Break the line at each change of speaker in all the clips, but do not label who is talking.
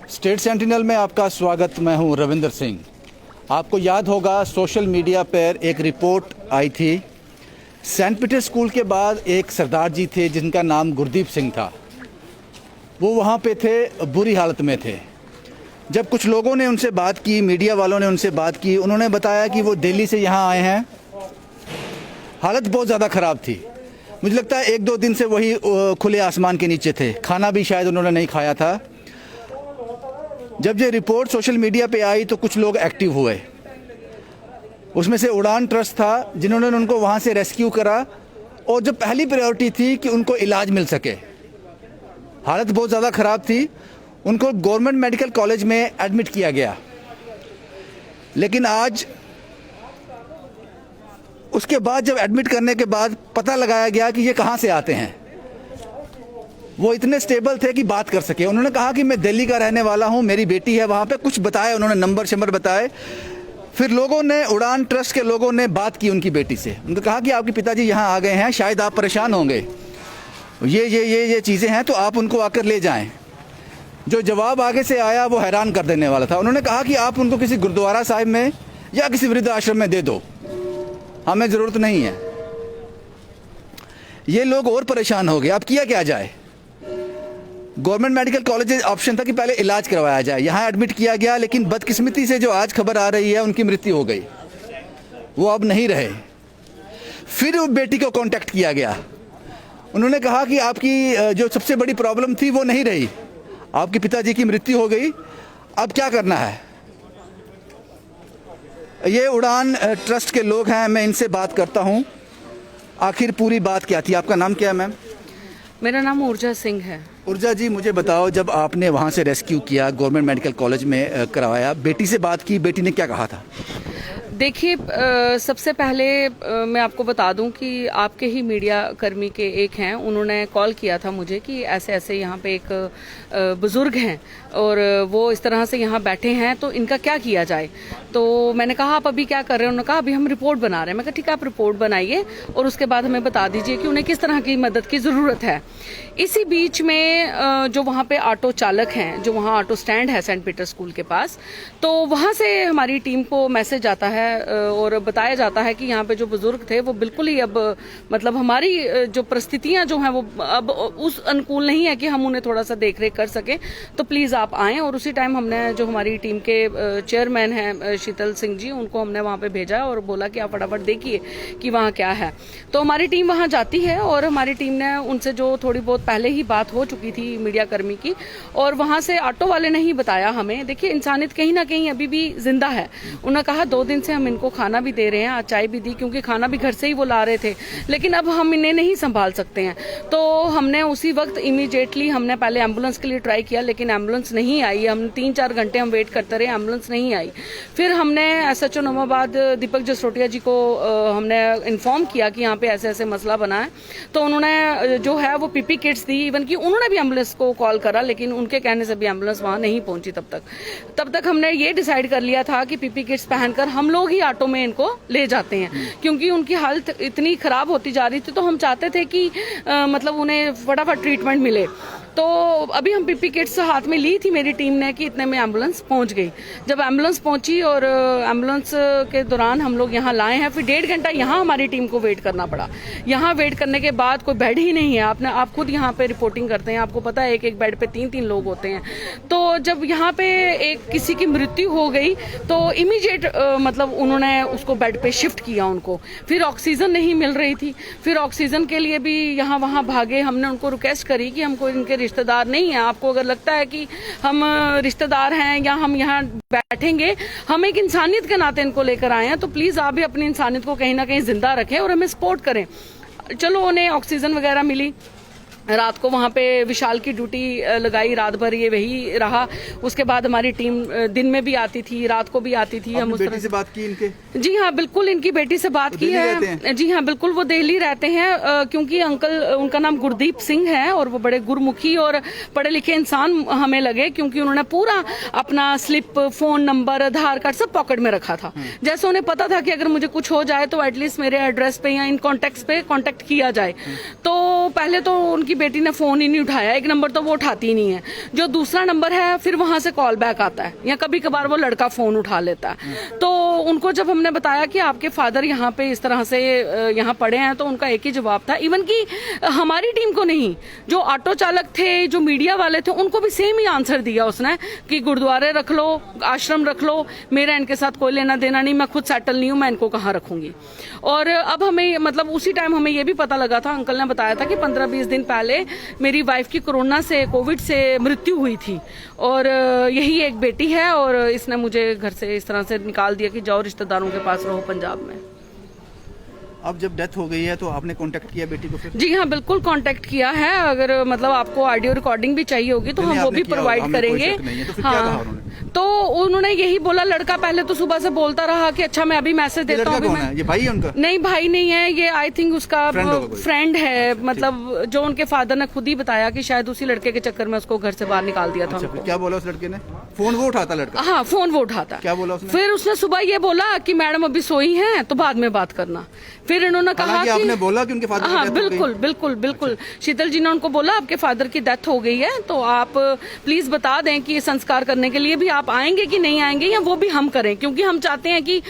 State sentinel में आपका स्वागत। मैं हूं रविंदर सिंह। आपको याद होगा सोशल मीडिया पर एक रिपोर्ट आई थी। सेंट पीटर स्कूल के बाद एक सरदार जी थे जिनका नाम गुरदीप सिंह था। वो वहाँ पे थे, बुरी हालत में थे। जब कुछ लोगों ने उनसे बात की, मीडिया वालों ने उनसे बात की, उन्होंने बताया कि वो दिल्ली से यहाँ आए हैं। हालत बहुत ज़्यादा ख़राब थी। मुझे लगता है 1-2 दिन से वही खुले आसमान के नीचे थे। खाना भी शायद उन्होंने नहीं खाया था। जब ये रिपोर्ट सोशल मीडिया पे आई तो कुछ लोग एक्टिव हुए। उसमें से उड़ान ट्रस्ट था जिन्होंने उनको वहाँ से रेस्क्यू करा, और जो पहली प्रायोरिटी थी कि उनको इलाज मिल सके। हालत बहुत ज़्यादा ख़राब थी। उनको गवर्नमेंट मेडिकल कॉलेज में एडमिट किया गया, लेकिन आज उसके बाद जब एडमिट करने के बाद पता लगाया गया कि ये कहाँ से आते हैं। वो इतने स्टेबल थे कि बात कर सके। उन्होंने कहा कि मैं दिल्ली का रहने वाला हूँ, मेरी बेटी है वहाँ पे, कुछ बताया उन्होंने, नंबर बताए। फिर लोगों ने, उड़ान ट्रस्ट के लोगों ने बात की उनकी बेटी से। उनको कहा कि आपके पिताजी यहाँ आ गए हैं, शायद आप परेशान होंगे, ये चीज़ें हैं, तो आप उनको आकर ले जाएं। जो जवाब आगे से आया वो हैरान कर देने वाला था। उन्होंने कहा कि आप उनको किसी गुरुद्वारा साहिब में या किसी वृद्ध आश्रम में दे दो, हमें ज़रूरत नहीं है। ये लोग और परेशान हो गए। अब किया क्या जाए? गवर्नमेंट मेडिकल कॉलेज ऑप्शन था कि पहले इलाज करवाया जाए। यहाँ एडमिट किया गया, लेकिन बदकिस्मती से जो आज खबर आ रही है उनकी मृत्यु हो गई, वो अब नहीं रहे। फिर वो बेटी को कांटेक्ट किया गया। उन्होंने कहा कि आपकी जो सबसे बड़ी प्रॉब्लम थी वो नहीं रही, आपके पिताजी की मृत्यु हो गई, अब क्या करना है? ये उड़ान ट्रस्ट के लोग हैं, मैं इनसे बात करता हूँ। आखिर पूरी बात क्या थी? आपका नाम क्या है मैम?
मेरा नाम ऊर्जा सिंह है।
ऊर्जा जी, मुझे बताओ, जब आपने वहाँ से रेस्क्यू किया, गवर्नमेंट मेडिकल कॉलेज में करवाया, बेटी से बात की, बेटी ने क्या कहा था?
देखिए, सबसे पहले मैं आपको बता दूं कि आपके ही मीडिया कर्मी के एक हैं, उन्होंने कॉल किया था मुझे कि ऐसे ऐसे यहाँ पे एक बुजुर्ग हैं और वो इस तरह से यहाँ बैठे हैं, तो इनका क्या किया जाए। तो मैंने कहा आप अभी क्या कर रहे हैं? उन्होंने कहा अभी हम रिपोर्ट बना रहे हैं। मैं कहा ठीक है, आप रिपोर्ट बनाइए और उसके बाद हमें बता दीजिए कि उन्हें किस तरह की मदद की ज़रूरत है। इसी बीच में जो वहाँ पे ऑटो चालक हैं, जो वहाँ ऑटो स्टैंड है सेंट पीटर स्कूल के पास, तो वहाँ से हमारी टीम को मैसेज आता है और बताया जाता है कि यहाँ पे जो बुजुर्ग थे वो बिल्कुल ही अब मतलब हमारी जो परिस्थितियां जो हैं वो अब उस अनुकूल नहीं है कि हम उन्हें थोड़ा सा देख रेख कर सके, तो प्लीज़ आप आएँ। और उसी टाइम हमने जो हमारी टीम के चेयरमैन हैं शीतल सिंह जी, उनको हमने वहाँ पे भेजा और बोला कि आप फटाफट देखिए कि वहाँ क्या है। तो हमारी टीम वहाँ जाती है और हमारी टीम ने उनसे जो थोड़ी बहुत पहले ही बात हो चुकी थी मीडिया कर्मी की, और वहाँ से ऑटो वाले ने ही बताया हमें। देखिए, इंसानियत कहीं ना कहीं अभी भी जिंदा है। उन्होंने कहा 2 दिन से हम इनको खाना भी दे रहे हैं, आज चाय भी दी, क्योंकि खाना भी घर से ही वो ला रहे थे, लेकिन अब हम इन्हें नहीं संभाल सकते हैं। तो हमने उसी वक्त इमीडिएटली हमने पहले एम्बुलेंस के लिए ट्राई किया, लेकिन एम्बुलेंस नहीं आई। हम 3-4 घंटे हम वेट करते रहे, एम्बुलेंस नहीं आई। फिर हमने SHO नवाबाद दीपक जसरोटिया जी को हमने इन्फॉर्म किया कि यहाँ पे ऐसे ऐसे मसला बना है। तो उन्होंने जो है वो PP किट्स दी, इवन कि उन्होंने भी एम्बुलेंस को कॉल करा, लेकिन उनके कहने से भी एम्बुलेंस वहाँ नहीं पहुंची। तब तक हमने ये डिसाइड कर लिया था कि PP किट्स पहनकर हम लोग ही ऑटो में इनको ले जाते हैं, क्योंकि उनकी हालत इतनी खराब होती जा रही थी। तो हम चाहते थे कि मतलब उन्हें फटाफट ट्रीटमेंट मिले। तो अभी हम PP किट्स हाथ में ली थी मेरी टीम ने कि इतने में एम्बुलेंस पहुंच गई। जब एम्बुलेंस पहुंची और एम्बुलेंस के दौरान हम लोग यहाँ लाए हैं, फिर 1.5 घंटा यहाँ हमारी टीम को वेट करना पड़ा। यहाँ वेट करने के बाद कोई बेड ही नहीं है। आप खुद यहाँ पे रिपोर्टिंग करते हैं, आपको पता है एक बेड पे 3-3 लोग होते हैं। तो जब यहाँ पे एक किसी की मृत्यु हो गई तो इमीडिएट मतलब उन्होंने उसको बेड पे शिफ्ट किया उनको। फिर ऑक्सीजन नहीं मिल रही थी, फिर ऑक्सीजन के लिए भी यहाँ वहाँ भागे। हमने उनको रिक्वेस्ट करी कि हमको इनके रिश्तेदार नहीं है, आपको अगर लगता है कि हम रिश्तेदार हैं या हम यहाँ बैठेंगे, हम एक इंसानियत के नाते इनको लेकर आए हैं, तो प्लीज आप भी अपनी इंसानियत को कहीं ना कहीं जिंदा रखें और हमें सपोर्ट करें। चलो, उन्हें ऑक्सीजन वगैरह मिली। रात को वहाँ पे विशाल की ड्यूटी लगाई, रात भर ये वही रहा। उसके बाद हमारी टीम दिन में भी आती थी, रात को भी आती थी। हम उस
बेटी से बात की इनके?
जी हाँ, बिल्कुल इनकी बेटी से बात की है। जी हाँ, बिल्कुल वो दिल्ली रहते हैं, क्योंकि अंकल, उनका नाम गुरदीप सिंह है और वो बड़े गुरमुखी और पढ़े लिखे इंसान हमें लगे, क्योंकि उन्होंने पूरा अपना स्लिप, फोन नंबर, आधार कार्ड सब पॉकेट में रखा था। जैसे उन्हें पता था कि अगर मुझे कुछ हो जाए तो एटलीस्ट मेरे एड्रेस पे या इन कॉन्टेक्ट पे कॉन्टेक्ट किया जाए। तो पहले तो उनकी बेटी ने फ़ोन ही नहीं उठाया, एक नंबर तो वो उठाती ही नहीं है, जो दूसरा नंबर है फिर वहाँ से कॉल बैक आता है, या कभी कभार वो लड़का फ़ोन उठा लेता है। तो उनको जब हमने बताया कि आपके फादर यहाँ पे इस तरह से यहाँ पड़े हैं, तो उनका एक ही जवाब था, इवन कि हमारी टीम को नहीं, जो ऑटो चालक थे, जो मीडिया वाले थे, उनको भी सेम ही आंसर दिया उसने कि गुरुद्वारे रख लो, आश्रम रख लो, मेरा इनके साथ कोई लेना देना नहीं, मैं खुद सेटल नहीं हूँ, मैं इनको कहाँ रखूंगी। और अब हमें मतलब उसी टाइम हमें ये भी पता लगा था, अंकल ने बताया था कि 15-20 दिन पहले मेरी वाइफ की कोविड से मृत्यु हुई थी, और यही एक बेटी है, और इसने मुझे घर से इस तरह से निकाल दिया कि जाओ रिश्तेदारों के पास रहो पंजाब में।
अब जब डेथ हो गई है तो आपने कांटेक्ट किया बेटी को फिर?
जी हाँ, बिल्कुल कांटेक्ट किया है। अगर मतलब आपको ऑडियो रिकॉर्डिंग भी चाहिए होगी तो हम वो भी प्रोवाइड करेंगे।
तो फिर क्या कहा उन्होंने?
तो उन्होंने यही बोला, लड़का पहले तो सुबह से बोलता रहा कि अच्छा मैं अभी मैसेज देता हूँ।
ये भाई है उनका?
नहीं, भाई नहीं है, ये आई थिंक उसका फ्रेंड है, मतलब जो उनके फादर ने खुद ही बताया कि शायद उसी लड़के के चक्कर में उसको घर से बाहर निकाल दिया था।
अच्छा, क्या बोला उस लड़के ने? फोन वो उठाता लड़का?
हाँ, फोन वो उठाता।
क्या बोला उसने?
फिर उसने सुबह ये बोला कि मैडम अभी सोई हैं तो बाद में बात करना। फिर इन्होंने कहा कि
आपने बोला कि उनके फादर की
हाँ,
डेथ हो गई?
बिल्कुल बिल्कुल बिल्कुल।
अच्छा।
शीतल जी ने उनको बोला आपके फादर की डेथ हो गई है, तो आप प्लीज बता दें कि संस्कार करने के लिए भी आप आएंगे कि नहीं आएंगे, या वो भी हम करें, क्योंकि हम चाहते हैं कि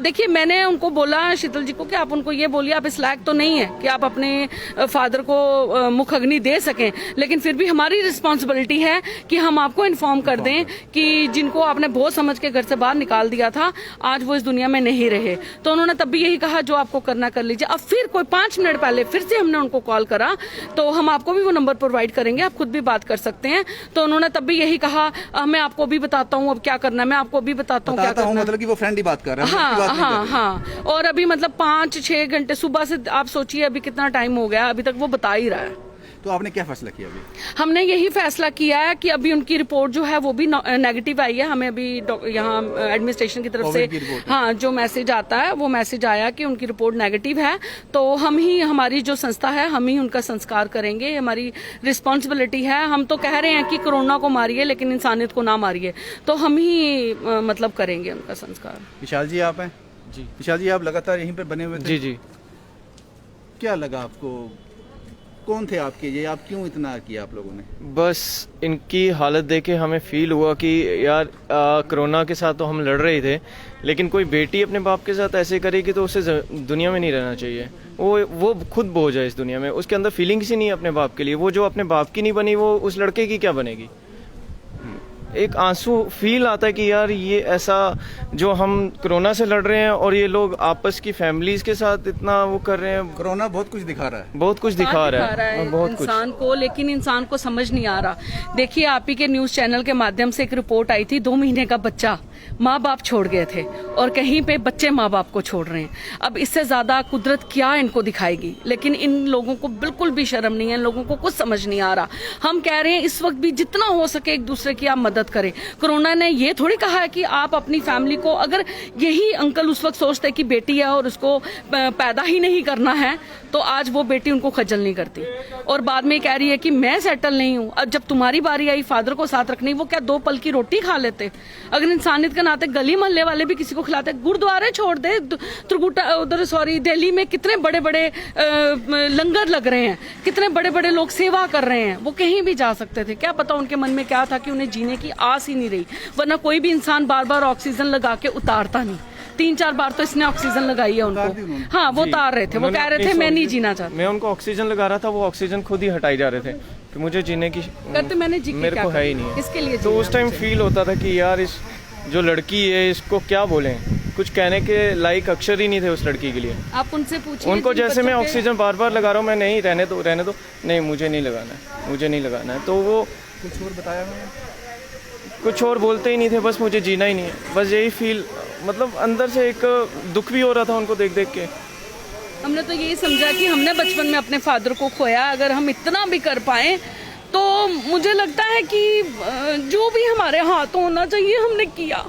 देखिए मैंने उनको बोला शीतल जी को कि आप उनको ये बोलिए आप इस लायक तो नहीं है कि आप अपने फादर को मुख अग्नि दे सकें, लेकिन फिर भी हमारी रिस्पॉन्सिबिलिटी है कि हम आपको इन्फॉर्म कर दें कि जिनको आपने बहुत समझ के घर से बाहर निकाल दिया था, आज वो इस दुनिया में नहीं रहे। तो उन्होंने तब भी यही कहा जो आपको करना कर लीजिए। अब फिर कोई 5 मिनट पहले फिर से हमने उनको कॉल करा, तो हम आपको भी वो नंबर प्रोवाइड करेंगे, आप खुद भी बात कर सकते हैं। तो उन्होंने तब भी यही कहा मैं आपको भी बताता हूँ अब क्या करना है, मैं आपको भी बताता हूँ क्या करना है।
मतलब कि वो फ्रेंड ही बात कर रहा है?
हाँ हाँ हाँ। और अभी मतलब 5-6 घंटे सुबह से आप सोचिए अभी कितना टाइम हो गया, अभी तक वो बता ही रहा है।
तो आपने क्या फैसला किया अभी?
हमने यही फैसला किया है कि अभी उनकी रिपोर्ट जो है वो भी नेगेटिव आई है। हमें अभी यहाँ एडमिनिस्ट्रेशन की तरफ से हाँ जो मैसेज आता है वो मैसेज आया कि उनकी रिपोर्ट नेगेटिव है, तो हम ही, हमारी जो संस्था है, हम ही उनका संस्कार करेंगे, हमारी रिस्पॉन्सिबिलिटी है। हम तो कह रहे हैं कि कोरोना को मारिए लेकिन इंसानियत को ना मारिए, तो हम ही मतलब करेंगे उनका संस्कार।
विशाल जी आप हैं?
जी।
विशाल जी आप लगातार यहीं पर बने हुए थे?
जी जी।
क्या लगा आपको? कौन थे आपके ये? आप क्यों इतना किया आप लोगों ने?
बस इनकी हालत देख के हमें फील हुआ कि यार कोरोना के साथ तो हम लड़ रहे थे, लेकिन कोई बेटी अपने बाप के साथ ऐसे करेगी तो उसे दुनिया में नहीं रहना चाहिए। वो खुद बोझ है इस दुनिया में, उसके अंदर फीलिंग्स ही नहीं है अपने बाप के लिए। वो जो अपने बाप की नहीं बनी वो उस लड़के की क्या बनेगी? एक आंसू फील आता है कि यार ये ऐसा जो हम कोरोना से लड़ रहे हैं और ये लोग आपस की फैमिलीज के साथ इतना वो कर रहे हैं।
कोरोना बहुत कुछ दिखा रहा है,
बहुत कुछ दिखा रहा है बहुत
इंसान को, लेकिन इंसान को समझ नहीं आ रहा। देखिए आप ही के न्यूज चैनल के माध्यम से एक रिपोर्ट आई थी, 2 महीने का बच्चा माँ बाप छोड़ गए थे और कहीं पे बच्चे माँ बाप को छोड़ रहे हैं। अब इससे ज्यादा कुदरत क्या इनको दिखाएगी, लेकिन इन लोगों को बिल्कुल भी शर्म नहीं है, इन लोगों को कुछ समझ नहीं आ रहा। हम कह रहे हैं इस वक्त भी जितना हो सके एक दूसरे की आप मदद करें। कोरोना ने ये थोड़ी कहा है कि आप अपनी फैमिली को, अगर यही अंकल उस वक्त सोचते कि बेटी है और उसको पैदा ही नहीं करना है, तो आज वो बेटी उनको खज्जल नहीं करती और बाद में कह रही है कि मैं सेटल नहीं हूँ। अब जब तुम्हारी बारी आई फादर को साथ रखने, वो क्या 2 पल की रोटी खा लेते? अगर इंसानियत के नाते गली मोहल्ले वाले भी किसी को खिलाते। गुरुद्वारे छोड़ दे, त्रिकुटा उधर दिल्ली में कितने बड़े बड़े लंगर लग रहे हैं, कितने बड़े बड़े लोग सेवा कर रहे हैं, वो कहीं भी जा सकते थे। क्या पता उनके मन में क्या था कि उन्हें जीने की आस ही नहीं रही, वरना कोई भी इंसान बार बार ऑक्सीजन लगा के उतारता नहीं। 3-4 बार तो इसने ऑक्सीजन लगाई है उनको। हाँ, वो उतार रहे थे, वो कह रहे थे मैं नहीं जीना चाहता।
मैं उनको ऑक्सीजन लगा रहा था, वो ऑक्सीजन खुद ही हटाई जा रहे थे कि मुझे जीने की
करते मैंने जी
मेरे को है ही नहीं है।
इसके लिए
तो उस टाइम फील होता था कि यार इस जो लड़की है इसको क्या बोलें, कुछ कहने के लायक अक्षर ही नहीं थे उस लड़की के लिए।
आप उनसे पूछिए
उनको, जैसे मैं ऑक्सीजन बार बार लगा रहा हूँ, मैं नहीं रहने दो, नहीं मुझे नहीं लगाना है। तो वो
कुछ और बताया मैंने?
कुछ और बोलते ही नहीं थे, बस मुझे जीना ही नहीं है, बस यही फील, मतलब अंदर से एक दुख भी हो रहा था उनको देख देख के।
हमने तो यही समझा कि हमने बचपन में अपने फादर को खोया, अगर हम इतना भी कर पाए तो मुझे लगता है कि जो भी हमारे हाथ होना चाहिए हमने किया,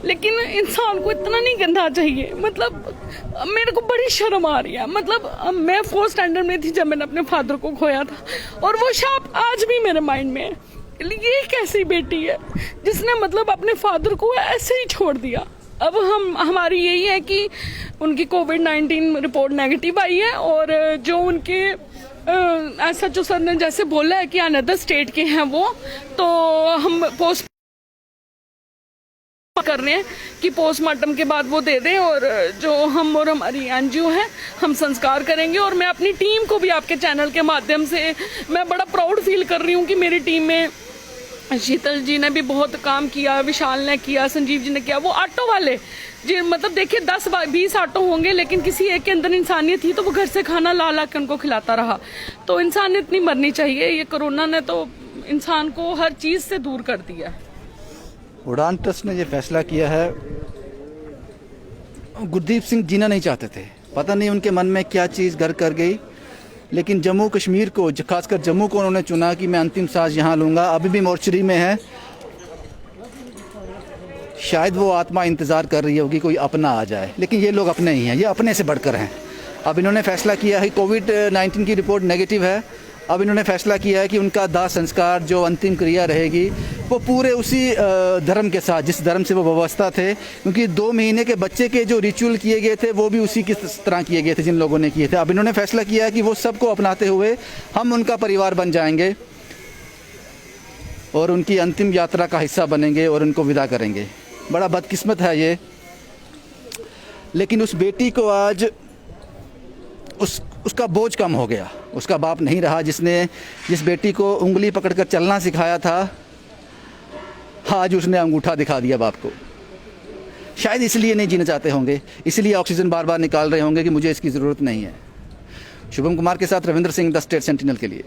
लेकिन इंसान को इतना नहीं करना चाहिए। मतलब मेरे को बड़ी शर्म आ रही है। मतलब मैं 4th स्टैंडर्ड में थी जब मैंने अपने फादर को खोया था, और वो शाप आज भी मेरे माइंड में है। ये कैसी बेटी है जिसने मतलब अपने फादर को ऐसे ही छोड़ दिया। अब हमारी यही है कि उनकी कोविड-19 रिपोर्ट नेगेटिव आई है, और जो उनके ऐसा जो सर ने जैसे बोला है कि अनदर स्टेट के हैं वो, तो हम पोस्ट कर रहे हैं कि पोस्टमार्टम के बाद वो दे दें, और जो हम और हमारी एनजीओ है हम संस्कार करेंगे। और मैं अपनी टीम को भी आपके चैनल के माध्यम से मैं बड़ा प्राउड फील कर रही हूँ कि मेरी टीम में शीतल जी ने भी बहुत काम किया, विशाल ने किया, संजीव जी ने किया। वो ऑटो वाले जी, मतलब देखिए 10-20 ऑटो होंगे, लेकिन किसी एक के अंदर इंसानियत थी तो वो घर से खाना ला ला के उनको खिलाता रहा। तो इंसानियत नहीं मरनी चाहिए। ये कोरोना ने तो इंसान को हर चीज़ से दूर कर दिया।
उड़ान ट्रस्ट ने ये फैसला किया है, गुरदीप सिंह जीना नहीं चाहते थे, पता नहीं उनके मन में क्या चीज़ घर कर गई, लेकिन जम्मू कश्मीर को, खासकर जम्मू को उन्होंने चुना कि मैं अंतिम सांस यहाँ लूँगा। अभी भी मोर्चरी में है, शायद वो आत्मा इंतज़ार कर रही होगी कोई अपना आ जाए, लेकिन ये लोग अपने ही हैं, ये अपने से बढ़कर हैं। अब इन्होंने फैसला किया है, कोविड-19 की रिपोर्ट नेगेटिव है। अब इन्होंने फैसला किया है कि उनका दाह संस्कार, जो अंतिम क्रिया रहेगी, वो पूरे उसी धर्म के साथ, जिस धर्म से वो व्यवस्था थे, क्योंकि 2 महीने के बच्चे के जो रिचुअल किए गए थे वो भी उसी की तरह किए गए थे जिन लोगों ने किए थे। अब इन्होंने फैसला किया है कि वो सबको अपनाते हुए हम उनका परिवार बन जाएंगे और उनकी अंतिम यात्रा का हिस्सा बनेंगे और उनको विदा करेंगे। बड़ा बदकिस्मत है ये, लेकिन उस बेटी को आज उसका बोझ कम हो गया। उसका बाप नहीं रहा जिस बेटी को उंगली पकड़कर चलना सिखाया था, आज उसने अंगूठा दिखा दिया बाप को। शायद इसलिए नहीं जीना चाहते होंगे, इसलिए ऑक्सीजन बार बार निकाल रहे होंगे कि मुझे इसकी ज़रूरत नहीं है। शुभम कुमार के साथ Ravindra Singh, the state sentinel के लिए।